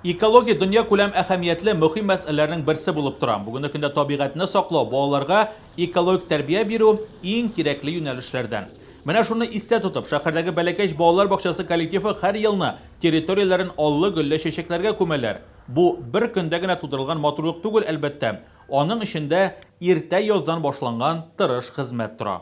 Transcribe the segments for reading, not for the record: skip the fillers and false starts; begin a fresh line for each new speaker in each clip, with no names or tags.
Экология dünya күләм әһәмиятле мөһим мәсьәләләрнең берсе булып тора. Бүгенге көндә табигатьне саклау, балаларга экологик тәрбия бирү иң кирәкле юнәлешләрдән. Менә шуны истә тотып, шәһәрдәге бәләкәч балалар бакчасы коллективы һәр елны территорияләрен аллы-гөлле чәчәкләргә күмәләр. Бу бер көндә генә тудырылган матурлык түгел, әлбәттә. Аның эчендә иртә яздан башланган тырыш хезмәт тора.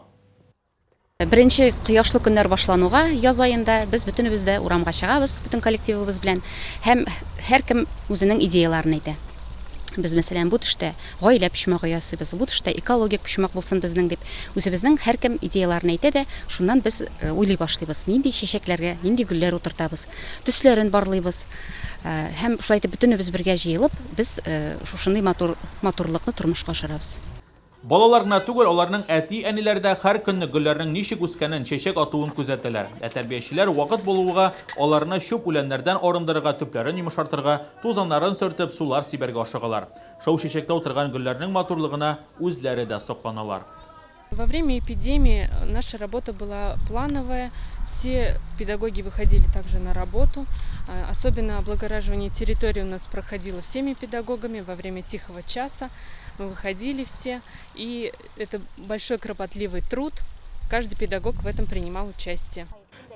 Беренче кояшлы көннәр башлануга яз айында без бөтенебез дә урамга чыгабыз, бүтән коллективыбыз белән, һәм һәркем үзенең идеяларын әйтә. Без мәсәлән бу төштә гаилә пичмагы ясыйбыз, бу төштә экологик пичмак булсын безнең дип, үзебезнең һәркем идеяларын әйтә дә, шуннан без уйлый башлыйбыз, нинди чәчәкләргә, нинди гөлләр утыртабыз, төсләрен барлыйбыз. Һәм шулай итеп бөтенебез бергә җыелып, без шушындый матурлыкны тормышка ашырабыз.
Балалар гына түгел, аларның әти-әниләре дә һәр көнне гөлләрнең ничек үскәнен, чәчәк атуын күзәтәләр. Тәрбиячеләр вакыт булуга, аларны чүп үләннәрдән арындырырга, төпләрен йомшартырга, тузаннарын сөртеп, сулар сибәргә ашыгалар. Шау чәчәктә утырган гөлләрнең матурлыгына үзләре дә сокланалар.
Во время эпидемии наша работа была плановая, все педагоги выходили также на работу, особенно облагораживание территории у нас проходило всеми педагогами во время тихого часа, мы выходили все, и это большой кропотливый труд, каждый педагог в этом принимал участие.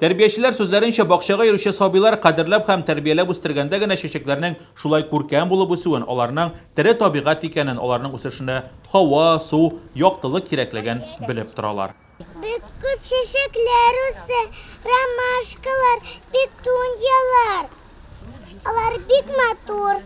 Тәрбиячеләр сүзләренчә бакчага йөрүче сабыйлар кадерләп һәм тәрбияләп үстергәндә генә чәчәкләрнең шулай күркәм булып үсүен, аларның тере табигать икәнен, аларның үсешенә һава, су, яктылык кирәклеген белеп торалар.
Бик күп чәчәкләр үсә, ромашкалар, петуньялар. Алар бик матур.